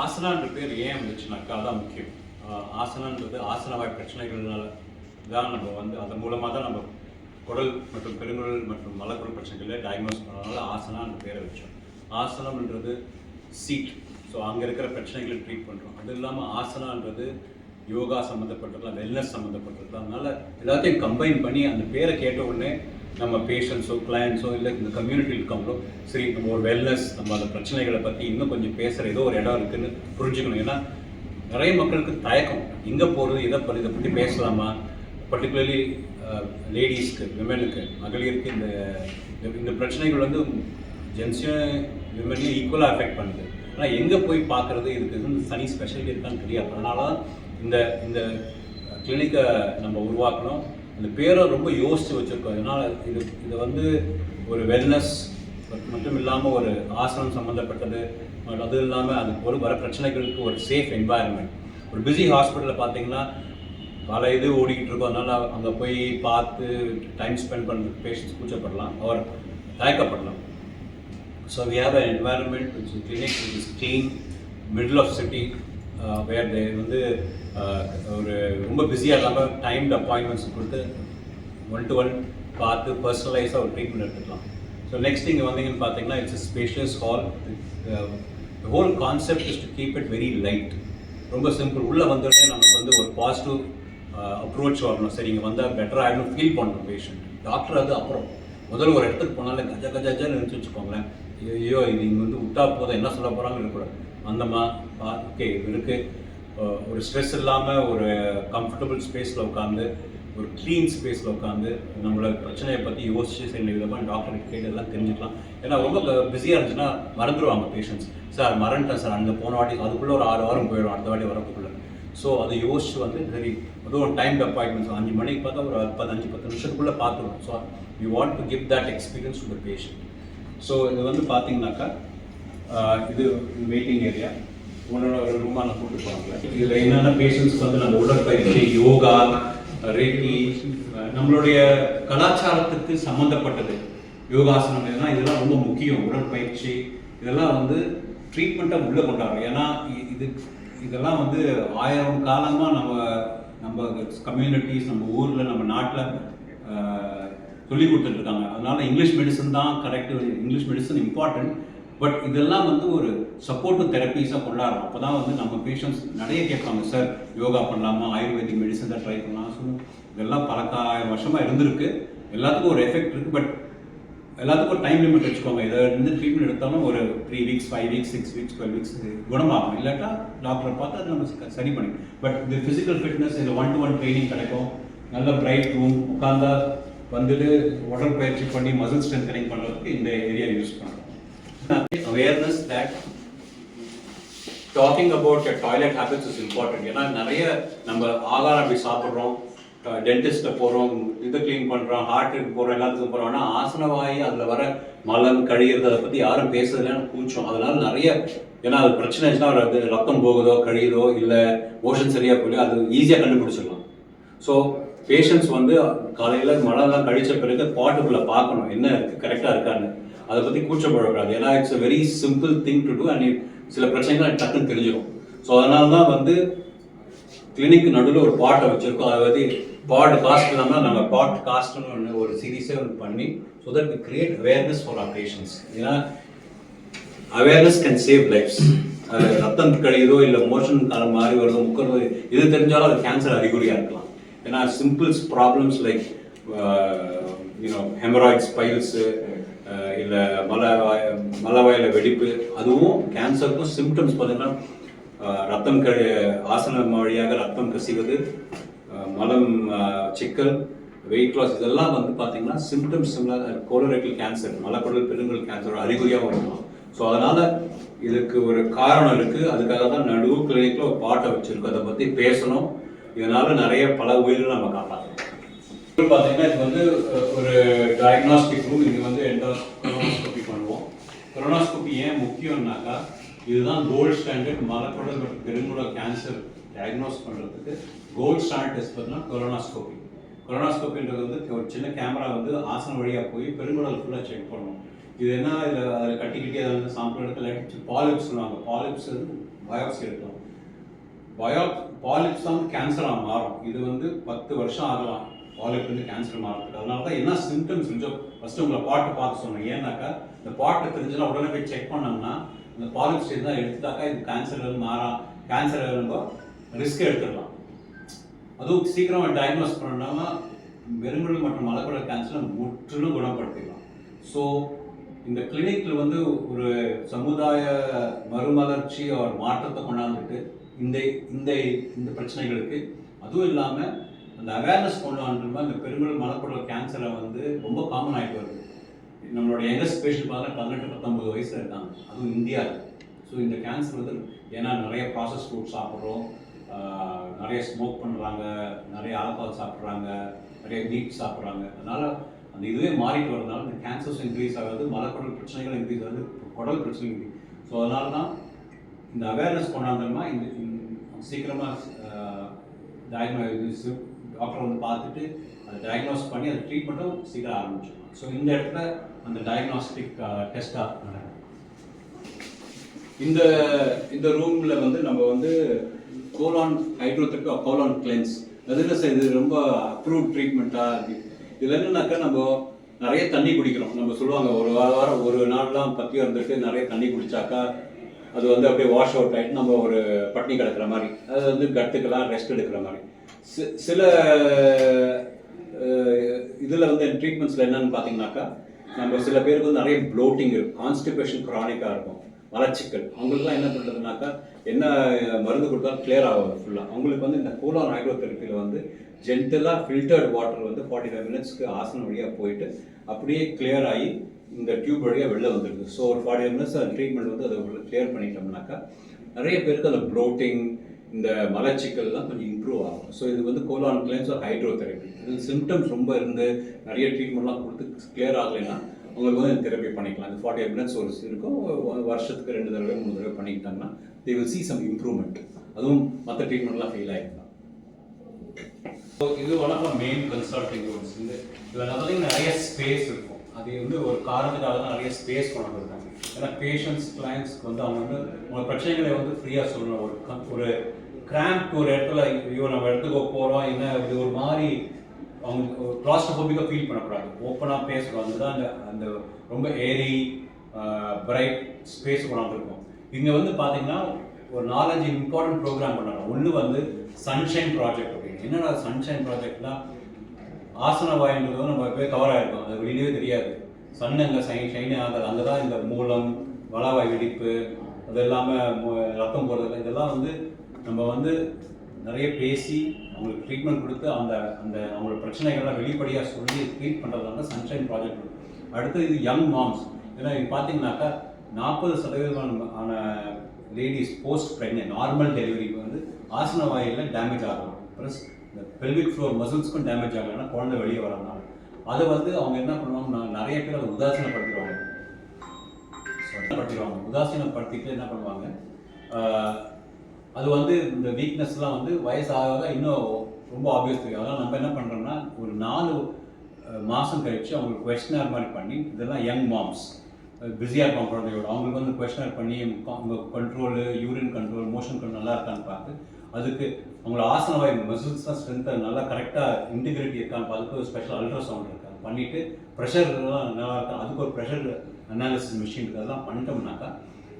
ஆசனான்ற பேர் ஏன் வந்துச்சுனாக்கா அதான் முக்கியம். ஆசனான்றது ஆசனவாய் பிரச்சனைகள்னால தான் நம்ம வந்து அதன் மூலமாக தான் நம்ம குடல் மற்றும் பெருங்குடல் மற்றும் மலக்குடல் பிரச்சனைகளை டயக்னோஸ் பண்ணனால ஆசனான்ற பேரை வச்சோம். ஆசனம்ன்றது சீட், ஸோ அங்கே இருக்கிற பிரச்சனைகளை ட்ரீட் பண்ணுறோம். அது இல்லாமல் ஆசனான்றது யோகா சம்மந்தப்பட்டதுலாம், வெல்னஸ் சம்மந்தப்பட்டது. அதனால எல்லாத்தையும் கம்பைன் பண்ணி அந்த பேரை கேட்ட உடனே நம்ம பேஷண்ட்ஸோ கிளையண்ட்ஸோ இல்லை இந்த கம்யூனிட்டியில் இருக்கவங்களோ சரி நம்ம ஒரு வெல்னஸ், நம்ம அந்த பிரச்சனைகளை பற்றி இன்னும் கொஞ்சம் பேசுகிற ஏதோ ஒரு இடம் இருக்குதுன்னு புரிஞ்சுக்கணும். ஏன்னா நிறைய மக்களுக்கு தயக்கம், எங்கே போகிறது, இதை பற்றி பேசலாமா, பர்டிகுலர்லி லேடிஸ்க்கு, விமனுக்கு, மகளிருக்கு இந்த பிரச்சனைகள் வந்து ஜென்ஸையும் விமனையும் ஈக்குவலாக அஃபெக்ட் பண்ணுது. ஆனால் எங்கே போய் பார்க்குறது, இதுக்கு தனி ஸ்பெஷாலிட்டி இருக்கான்னு தெரியாது. அதனால தான் இந்த கிளினிக்கை நம்ம உருவாக்கணும். இந்த பேரை ரொம்ப யோசித்து வச்சுருக்கோம். அதனால் இது வந்து ஒரு வெல்னஸ் மட்டும் இல்லாமல் ஒரு ஆசனம் சம்மந்தப்பட்டது, அது இல்லாமல் அதுக்கு ஒரு வர பிரச்சனைகளுக்கு ஒரு சேஃப் என்வாயர்மெண்ட். ஒரு பிஸி ஹாஸ்பிட்டலில் பார்த்தீங்கன்னா பல இது ஓடிக்கிட்டு இருக்கோம். அதனால் அங்கே போய் பார்த்து டைம் ஸ்பெண்ட் பண்ணுறதுக்கு பேஷண்ட்ஸ் கூச்சப்படலாம், அவர் தயக்கப்படலாம். So we have an environment which is clinic which is clean, middle of city, where they வந்து ஒரு ரொம்ப பிஸியாக இல்லாமல் டைம்டு அப்பாயின்மெண்ட்ஸ் கொடுத்து 1-to-1 பார்த்து பர்சனலைஸாக ஒரு ட்ரீட்மெண்ட் எடுத்துக்கலாம். ஸோ நெக்ஸ்ட் இங்கே வந்தீங்கன்னு பார்த்தீங்கன்னா it's spacious hall. The whole concept is to keep it very light. ரொம்ப சிம்பிள். உள்ளே வந்தோடனே நமக்கு வந்து ஒரு பாசிட்டிவ் அப்ரோச் வரணும். சரி இங்கே வந்தால் பெட்டராக ஆகிடும் ஃபீல் பண்ணணும் பேஷண்ட். டாக்டர் அது அப்புறம் முதல்ல ஒரு இடத்துக்கு போனாலே கஜான்னு நினச்சி வச்சுக்கோங்களேன். ஐயோ இது இங்கே வந்து விட்டா போதும், என்ன சொல்ல போகிறாங்கன்னு இருக்கக்கூடாது. அந்தமா ஓகே இருக்குது, ஒரு ஸ்ட்ரெஸ் இல்லாமல் ஒரு கம்ஃபர்டபுள் ஸ்பேஸில் உட்காந்து, ஒரு க்ளீன் ஸ்பேஸில் உட்காந்து நம்மளோட பிரச்சனையை பற்றி யோசிச்சு சில விதமாக டாக்டருக்கு கேட்டு எல்லாம் தெரிஞ்சுக்கலாம். ஏன்னா ரொம்ப பிஸியாக இருந்துச்சுன்னா மறந்துடுவாங்க பேஷண்ட்ஸ். சார் மறந்துட்டேன் சார், அங்கே போன வாட்டி அதுக்குள்ளே ஒரு 6 வாரம் போயிடும், அடுத்த வாட்டி வரக்குள்ளே. ஸோ அதை யோசிச்சு வந்து சரி அதுவும் ஒரு டைம் அப்பாயின்மெண்ட்ஸ் 5 மணிக்கு பார்த்தா ஒரு 5-10 நிமிஷத்துக்குள்ளே பார்த்துருவோம். So we want to give that experience to the patient. So இது வந்து பார்த்தீங்கன்னாக்கா இது வெயிட்டிங் ஏரியா, உன்னோட ஒரு ரூமாக நான் கூப்பிட்டு போனாங்க. இதில் என்னென்ன பேஷண்ட்ஸ்க்கு வந்து நம்ம உடற்பயிற்சி, யோகா, ரேக்கி, நம்மளுடைய கலாச்சாரத்துக்கு சம்மந்தப்பட்டது யோகாசனம், இதெல்லாம் ரொம்ப முக்கியம். உடற்பயிற்சி இதெல்லாம் வந்து ட்ரீட்மெண்ட்டாக உள்ளே கொண்டாடுறோம். ஏன்னா இதெல்லாம் வந்து 1000 காலமாக நம்ம கம்யூனிட்டிஸ், நம்ம ஊரில், நம்ம நாட்டில் சொல்லி கொடுத்துட்ருக்காங்க. அதனால் இங்கிலீஷ் மெடிசன் தான் correct, English medicine important. But இதெல்லாம் வந்து ஒரு சப்போர்ட்டிவ் தெரப்பீஸாக கொண்டாடுறோம். அப்போ தான் வந்து நம்ம பேஷண்ட்ஸ் நிறைய கேட்பாங்க, சார் யோகா பண்ணலாமா, ஆயுர்வேதிக் மெடிசன் தான் ட்ரை பண்ணலாம். ஸோ இதெல்லாம் பல 1000 வருஷமாக இருந்திருக்கு. எல்லாத்துக்கும் ஒரு எஃபெக்ட் இருக்குது. பட் எல்லாத்துக்கும் ஒரு டைம் லிமிட் வச்சுக்கோங்க. இதை வந்து ட்ரீட்மெண்ட் எடுத்தாலும் ஒரு 3 வீக்ஸ், 5 வீக்ஸ், 6 வீக்ஸ், 12 வீக்ஸ் குணமாகும். இல்லாட்டா டாக்டரை பார்த்து அதை நம்ம சரி பண்ணி. பட் இந்த ஃபிசிக்கல் ஃபிட்னஸ், இது 1-to-1 ட்ரைனிங் கிடைக்கும். நல்ல பிரைட் ரூம், உட்காந்தா வந்துட்டு உடற்பயிற்சி பண்ணி மசில் ஸ்ட்ரென்தனிங் பண்ணுறதுக்கு இந்த ஏரியா யூஸ் பண்ணுறோம். Awareness that talking about your toilet habits is important. ஏன்னா நிறைய நம்ம ஆகாரம் அப்படி சாப்பிட்றோம், டென்டிஸ்ட்டை போகிறோம், இதை க்ளீன் பண்ணுறோம், ஹார்ட்டுக்கு போகிறோம், எல்லாத்துக்கும் போகிறோம். ஆனால் ஆசனவாயி அதில் வர மலம் கழிகிறது அதை பற்றி யாரும் பேசுறதுலாம் கூச்சம். அதனால நிறைய, ஏன்னா அது பிரச்சனை ஆச்சுன்னா அது ரத்தம் போகுதோ கழியுதோ இல்லை மோஷன் சரியாக போயிடும், அது ஈஸியாக கண்டுபிடிச்சிடலாம். ஸோ பேஷண்ட்ஸ் வந்து காலையில் மலம்லாம் கழித்த பிறகு பாட்டுக்குள்ளே பார்க்கணும் என்ன இருக்குது, கரெக்டாக இருக்கான்னு. அதை பற்றி கூச்சப்படக்கூடாது. ஏன்னா it's a very simple thing to do. And சில பிரச்சனைகள் டக்குன்னு தெரிஞ்சிடும். ஸோ அதனால தான் வந்து கிளினிக் நடுவில் ஒரு பாட்டை வச்சுருக்கோம். அதை வந்து பாட்காஸ்ட் இல்லாமல் நம்ம பாட்காஸ்ட்னு ஒன்று ஒரு சீரீஸே ஒன்று பண்ணி, so that we create awareness for our patients. ஏன்னா அவேர்னஸ் கேன் சேவ் லைஃப்ஸ். அது ரத்தம் கழியுதோ இல்லை மோஷன் காலம் மாதிரி வருதோ, முக்கிறது, இது தெரிஞ்சாலும் அது கேன்சர் அறிகுறியாக இருக்கலாம். ஏன்னா symbols problems like haemorrhoids, piles, இல்லை மலவாயில் வெடிப்பு, அதுவும் கேன்சருக்கும் சிம்டம்ஸ் பார்த்தீங்கன்னா ரத்தம் ஆசனம் வழியாக ரத்தம் கசிவது, மலம் சிக்கல், வெயிட் லாஸ், இதெல்லாம் வந்து பார்த்தீங்கன்னா சிம்டம்ஸ் கோலோரெக்டல் கேன்சர், மலக்குடல் பெருங்குடல் கேன்சர் அறிகுறியாகவும் இருக்கும். ஸோ அதனால் இதுக்கு ஒரு காரணம் இருக்குது. அதுக்காக தான் நடுவு கிளினிக்கில் ஒரு பாட்டை வச்சுருக்கோம். அதை பற்றி பேசணும். இதனால் நிறைய பல உயிர்கள் நம்ம காப்பாற்றணும். பார்த்தீங்கன்னா இது வந்து ஒரு டயக்னாஸ்டிக் ரூம். இங்கே வந்து கொரோனாஸ்கோபி பண்ணுவோம். கொரோனாஸ்கோபி ஏன் முக்கியம்னாக்கா, இதுதான் கோல்டு ஸ்டாண்டர்ட். மலக்குடல் மற்றும் பெருங்குடல் கேன்சர் டயக்னோஸ் பண்ணுறதுக்கு கோல்டு ஸ்டாண்டர்ட் டெஸ்ட் பார்த்தீங்கன்னா கொரோனாஸ்கோபி. கொரோனாஸ்கோபின்றது வந்து ஒரு சின்ன கேமரா வந்து ஆசனம் வழியாக போய் பெருங்குடல் ஃபுல்லாக செக் பண்ணணும். இது என்ன, அதில் கட்டிக்கிட்டே அதை வந்து சாம்பிள் எடுத்து பாலிப்ஸ் சொல்லுவாங்க. பாலிப்ஸ் வந்து பயாப்சி எடுக்கலாம். பாலிப்ஸ் தான் கேன்சராக மாறும். இது வந்து 10 வருஷம் ஆகலாம் பாலிப் வந்து கேன்சர் மாறதுக்கு. அதனால தான் என்ன சிம்டம்ஸ் இருந்துச்சோ ஃபஸ்ட்டு உங்களை பார்த்து சொன்னேன். ஏன்னாக்கா இந்த பாட்டு தெரிஞ்சுன்னா உடனே போய் செக் பண்ணோம்னா இந்த பாலிப் ஸ்டேஜ் தான் எடுத்துட்டாக்கா இது கேன்சர் ரொம்ப ரிஸ்க் எடுத்துடலாம். அதுவும் சீக்கிரமாக டயக்னோஸ் பண்ணோம்னா பெருங்குடல் மற்றும் மலக்குடல் கேன்சரை முற்றிலும் குணப்படுத்திடலாம். ஸோ இந்த கிளினிக்கில் வந்து ஒரு சமுதாய மறுமலர்ச்சி ஒரு மாற்றத்தை கொண்டாந்துட்டு இந்த இந்த இந்த பிரச்சனைகளுக்கு, அதுவும் இல்லாமல் அந்த அவேர்னஸ் கொண்டு வந்துருமா இந்த பெருங்குடல் மலக்குடல் கேன்சரை வந்து ரொம்ப காமன் ஆகிட்டு வருது. நம்மளோட யங்கஸ்ட் பேஷண்ட் பார்த்தா 18-19 வயசில் இருக்காங்க, அதுவும் இந்தியாவில். ஸோ இந்த கேன்சர் வந்து ஏன்னா நிறைய ப்ராசஸ் ஃபுட் சாப்பிட்றோம், நிறைய ஸ்மோக் பண்ணுறாங்க, நிறைய ஆல்கஹால் சாப்பிட்றாங்க, நிறைய மீட் சாப்பிட்றாங்க. அதனால் அந்த இதுவே மாறிட்டு வரதுனால இந்த கேன்சர்ஸ் இன்க்ரீஸ் ஆகுது, மலக்குடல் பிரச்சனைகள் இன்க்ரீஸ் ஆகுது, குடல் பிரச்சனை இன்க்ரீஸ். ஸோ அதனால தான் இந்த அவேர்னஸ் கொண்டாந்தோம்னா இந்த சீக்கிரமாக டயக்னோஸ் டாக்டர் வந்து பார்த்துட்டு அதை டயக்னோஸ் பண்ணி அதை ட்ரீட்மெண்ட்டும் சீக்கிரம் ஆரம்பிச்சிடலாம். ஸோ இந்த இடத்துல அந்த டயக்னாஸ்டிக் டெஸ்ட்டாக நடக்கும். இந்த ரூமில் வந்து நம்ம வந்து கோலான் ஹைட்ரோதெரபி கோலான் கிளென்ஸ் அதில் இது ரொம்ப அப்ரூவ் ட்ரீட்மெண்ட்டாக. இதில் என்னன்னாக்கா நம்ம நிறைய தண்ணி குடிக்கிறோம். நம்ம சொல்லுவாங்க ஒரு வாரம் ஒரு நாள்லாம் பத்தியம் இருந்துட்டு நிறைய தண்ணி குடித்தாக்கா அது வந்து அப்படியே வாஷ் அவுட் ஆகிட்டு நம்ம ஒரு பட்னி கிடக்கிற மாதிரி, அது வந்து கட்டுக்கெல்லாம் ரெஸ்ட் எடுக்கிற மாதிரி. சில இதில் வந்து ட்ரீட்மெண்ட்ஸில் என்னென்னு பார்த்தீங்கன்னாக்கா நம்ம சில பேருக்கு வந்து நிறைய ப்ளோட்டிங் இருக்கும், கான்ஸ்டிபேஷன் க்ரானிக்காக இருக்கும், மலச்சிக்கல். அவங்களுக்குலாம் என்ன பண்ணுறதுனாக்கா என்ன மருந்து கொடுத்தாலும் கிளியர் ஆகாது ஃபுல்லாக. அவங்களுக்கு வந்து இந்த கோலான் ஹைட்ரோதெரப்பியில் வந்து ஜென்டலாக ஃபில்டர்ட் வாட்டர் வந்து 45 மினிட்ஸ்க்கு ஆசனம் வழியாக போயிட்டு அப்படியே கிளியர் ஆகி இந்த டியூப் வழியாக வெளில வந்துடுது. ஸோ ஒரு 45 மினிட்ஸ் அந்த ட்ரீட்மெண்ட் வந்து அதை கிளியர் பண்ணிட்டோம்னாக்கா நிறைய பேருக்கு அந்த ப்ளோட்டிங் இந்த மலச்சிக்கல்லாம் கொஞ்சம் இம்ப்ரூவ் ஆகும். ஸோ இது வந்து கோலான் கிளென்ஸ் ஒரு ஹைட்ரோதெரப்பி. இது சிம்டம்ஸ் ரொம்ப இருந்து நிறைய ட்ரீட்மெண்ட்லாம் கொடுத்து கிளியர் ஆகலைன்னா அவங்களுக்கு வந்து தெரப்பி பண்ணிக்கலாம். இந்த 45 மினிட்ஸ் ஒரு இருக்கும், வருஷத்துக்கு 2 தடவை 3 தடவை பண்ணிக்கிட்டாங்கன்னா they will see some improvement. அதுவும் மற்ற ட்ரீட்மெண்ட்லாம் ஃபெயில் ஆகிருக்கலாம். ஸோ இது one of main consulting rooms. இதில் பார்த்தீங்கன்னா நிறைய ஸ்பேஸ் இருக்கும். அது வந்து ஒரு காரணத்துக்காக தான் நிறைய ஸ்பேஸ் கொண்டு வந்துருக்காங்க. ஏன்னா பேஷண்ட்ஸ் கிளைண்ட்ஸ்க்கு வந்து அவங்க வந்து உங்கள் பிரச்சனைகளை வந்து ஃப்ரீயாக சொல்லணும். ஒரு கிராம்ப் ஒரு இடத்துல ஐயோ நம்ம இடத்துக்கு போகிறோம் என்ன இது ஒரு மாதிரி அவங்க கிளாஸ்ட்ரோஃபோபிக்காக ஃபீல் பண்ணக்கூடாது, ஓப்பனாக பேசணும். அதுதான் அந்த ரொம்ப ஏரி பிரைட் ஸ்பேஸ் கொண்டாந்துருக்கும். இங்கே வந்து பார்த்தீங்கன்னா ஒரு 4-5 இம்பார்ட்டன்ட் ப்ரோக்ராம் பண்ணாங்க. ஒன்று வந்து சன்ஷைன் ப்ராஜெக்ட் அப்படின்னு. என்னென்னா சன்ஷைன் ப்ராஜெக்ட்னா ஆசன வாயின்றது நம்ம போய் கவர் ஆகிருக்கோம், அது வெளியவே தெரியாது. சன் அங்கே ஷைனே ஆகாது. அங்கே தான் இந்த மூலம், வளவாய் வெடிப்பு, அது இல்லாமல் ரத்தம் போடுறது, இதெல்லாம் வந்து நம்ம வந்து நிறைய பேசி அவங்களுக்கு ட்ரீட்மெண்ட் கொடுத்து அந்த அந்த அவங்களோட பிரச்சனைகள்லாம் வெளிப்படையாக சொல்லி ட்ரீட் பண்ணுறதுனால சன்ஷைன் ப்ராஜெக்ட். அடுத்து இது யங் மாம்ஸ். ஏன்னா இது பார்த்தீங்கன்னாக்கா 40% லேடிஸ் போஸ்ட் ப்ரெக்னென்ட் நார்மல் டெலிவரிக்கு வந்து ஆசன வாயிலில் டேமேஜ் ஆகலாம், ப்ளஸ் இந்த பெல்விக் ஃப்ளோர் மசில்ஸ்க்கும் டேமேஜ் ஆகலைன்னா குழந்தை வெளியே வரனால அதை வந்து அவங்க என்ன பண்ணுவாங்க, நிறைய பேர் அதை உதாசீனப்படுத்திடுவாங்க. உதாசீனப்படுத்திட்டு என்ன பண்ணுவாங்க, அது வந்து இந்த வீக்னஸ்லாம் வந்து வயசாக இன்னும் ரொம்ப ஆப்வியஸ் தெரியும். அதனால் நம்ம என்ன பண்ணுறோம்னா ஒரு 4 மாதம் கழித்து அவங்களுக்கு கொஸ்டினர் மாதிரி பண்ணி, இதெல்லாம் யங் மாம்ஸ் பிஸியாக இருப்பாங்க குழந்தையோட, அவங்களுக்கு வந்து கொஸ்டினர் பண்ணி அவங்க control, urine control, motion control நல்லா இருக்கான்னு பார்த்து அதுக்கு அவங்களோட ஆசனவாய் மசில்ஸ்லாம் ஸ்ட்ரென்த்தை நல்லா கரெக்டாக இன்டிகிரிட்டி இருக்கான்னு பார்த்து ஸ்பெஷல் அல்ட்ராசவுண்ட் இருக்காது பண்ணிவிட்டு ப்ரெஷர்லாம் நல்லா இருக்கா, அதுக்கு ஒரு ப்ரெஷர் அனாலிசிஸ் மிஷின் இருக்குது. அதெல்லாம் பண்ணிட்டோம்னாக்கா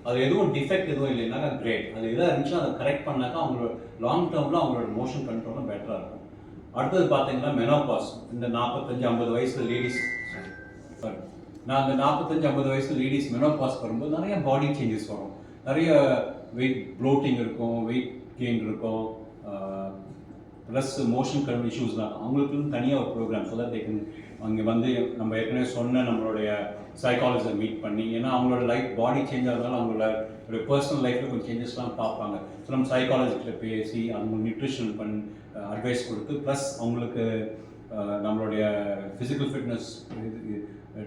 அது எதுவும் டிஃபெக்ட் எதுவும் இல்லைன்னாக்கா கிரேட். அது எதாக இருந்துச்சுன்னா அதை கரெக்ட் பண்ணாக்கா அவங்களோட லாங் டேர்மில் அவங்களோட மோஷன் கண்ட்ரோலும் பெட்டராக இருக்கும். அடுத்தது பார்த்தீங்கன்னா மெனோபாஸ். இந்த 45-50 வயசு லேடிஸ், நான் அந்த 45-50 வயசு லேடிஸ் மெனோபாஸ் வரும்போது நிறைய பாடி சேஞ்சஸ் வரும், நிறைய வெயிட் ப்ளோட்டிங் இருக்கும், வெயிட் கெயின் இருக்கும், ப்ளஸ் மோஷன் கண்ட்ரோல் இஷ்யூஸ்லாம். அவங்களுக்குன்னு தனியாக ஒரு program so that they can அங்கே வந்து நம்ம ஏற்கனவே சொன்ன நம்மளுடைய சைக்காலஜியை மீட் பண்ணி, ஏன்னா அவங்களோட லைஃப் பாடி சேஞ்ச் ஆகிறதுனால அவங்களோட பர்சனல் லைஃப்பில் கொஞ்சம் சேஞ்சஸ்லாம் பார்ப்பாங்க. ஸோ நம்ம சைக்காலஜிக்கிட்ட பேசி அவங்க நியூட்ரிஷன் அட்வைஸ் கொடுத்து, ப்ளஸ் அவங்களுக்கு நம்மளுடைய ஃபிசிக்கல் ஃபிட்னஸ்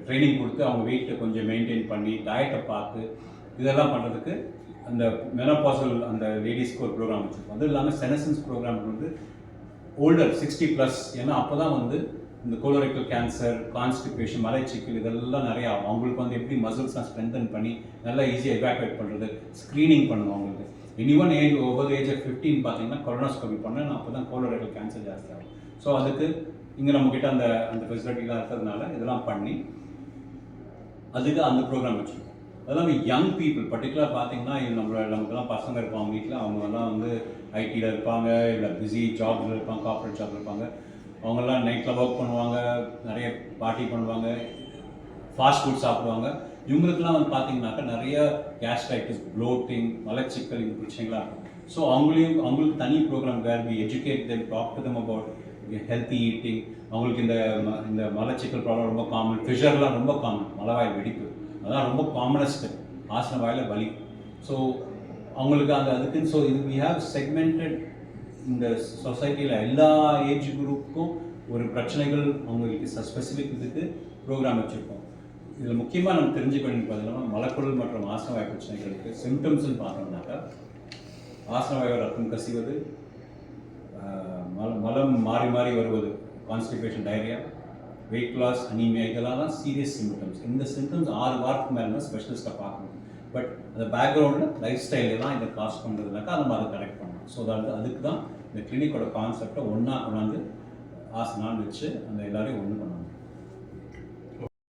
ட்ரைனிங் கொடுத்து அவங்க வெயிட்டை கொஞ்சம் மெயின்டைன் பண்ணி டயட்டை பார்த்து இதெல்லாம் பண்ணுறதுக்கு அந்த மெனோபாசல் அந்த லேடிஸ்க்கு ஒரு ப்ரோக்ராம் வச்சுருக்கோம். அதுவும் இல்லாமல் செனசன்ஸ் ப்ரோக்ராம் வந்து ஓல்டர் 60+, ஏன்னா அப்போ தான் வந்து இந்த கோலோரெக்டல் கேன்சர், கான்ஸ்டிபேஷன், மலைச்சிக்கல் இதெல்லாம் நிறையா அவங்களுக்கு வந்து எப்படி மசில்ஸ்லாம் ஸ்ட்ரென்தன் பண்ணி நல்லா ஈஸியாக எவாக்குவேட் பண்ணுறது, ஸ்க்ரீனிங் பண்ணணும் அவங்களுக்கு. Anyone age over age of 15 பார்த்தீங்கன்னா கொலனோஸ்கோபி பண்ணேன். அப்போ தான் கோலோரெக்டல் கேன்சர் ஜாஸ்தி ஆகும். ஸோ அதுக்கு இங்கே நம்மக்கிட்ட அந்த அந்த ஃபெசிலிட்டிலாம் இருக்கிறதுனால இதெல்லாம் பண்ணி அதுக்கு அந்த ப்ரோக்ராம் வச்சுருக்கோம். அதெல்லாம் யங் பீப்புள் பர்டிகுலர் பார்த்தீங்கன்னா நமக்குலாம் பசங்க இருப்பாங்க வீட்டில், அவங்கெல்லாம் வந்து ஐடியில் இருப்பாங்க, இல்லை பிஸி ஜாப்ஸில் இருப்பாங்க, கார்ப்பரேட் ஜாப்ல இருப்பாங்க. அவங்கெல்லாம் நைட்டில் ஒர்க் பண்ணுவாங்க, நிறைய பார்ட்டி பண்ணுவாங்க, ஃபாஸ்ட் ஃபுட் சாப்பிடுவாங்க. இவங்களுக்குலாம் வந்து பார்த்தீங்கன்னாக்கா நிறைய கேஸ்ட்ரைட்டிஸ், ப்ளோட்டிங், மலச்சிக்கல் இந்த பிரச்சனைகளாக இருக்கும். ஸோ அவங்களுக்கு தனி program where we educate them, talk to them about healthy eating. அவங்களுக்கு இந்த மலச்சிக்கல் ப்ராப்ளம் ரொம்ப காமன், ஃபிஷர்லாம் ரொம்ப காமன், மலவாய் வெடிப்பு அதான் ரொம்ப காமனஸ்ட்டு, ஆசன வாயில் வலி. ஸோ அவங்களுக்கு அதுக்குன்னு ஸோ இது வி ஹாவ் செக்மெண்டட் இந்த சொசைட்டியில் எல்லா ஏஜ் குரூப்புக்கும் ஒரு பிரச்சனைகள் அவங்களுக்கு ஸ்பெசிஃபிக் இதுக்கு ப்ரோக்ராம் வச்சுருக்கோம். இதில் முக்கியமாக நம்ம தெரிஞ்சுக்க வேண்டியது பார்த்தீங்கன்னா மலக்குடல் மற்றும் ஆசனவாய் பிரச்சனைகளுக்கு சிம்டம்ஸ்ன்னு பார்த்தோம்னாக்கா ஆசனவாய் ரத்தம் கசிவது, மலம் மாறி மாறி வருவது, constipation, diarrhoea, weight loss, anaemia, இதெல்லாம் தான் சீரியஸ் சிம்டம்ஸ். இந்த சிம்டம்ஸ் 6 வாரத்துக்கு மேலே தான் ஸ்பெஷலிஸ்ட்டை பார்க்கணும். பட் அந்த பேக்ரவுண்டில் லைஃப் ஸ்டைலில் தான் இதை காஸ் பண்ணுறதுனாக்கா நம்ம அதை கரெக்ட் பண்ணலாம். ஸோ அதுக்கு தான் இந்த கிளினிக்கோட கான்செப்டை ஒன்றா கொண்டாந்து ஆசனான்னு வச்சு அந்த எல்லோரையும் ஒன்று பண்ணணும்.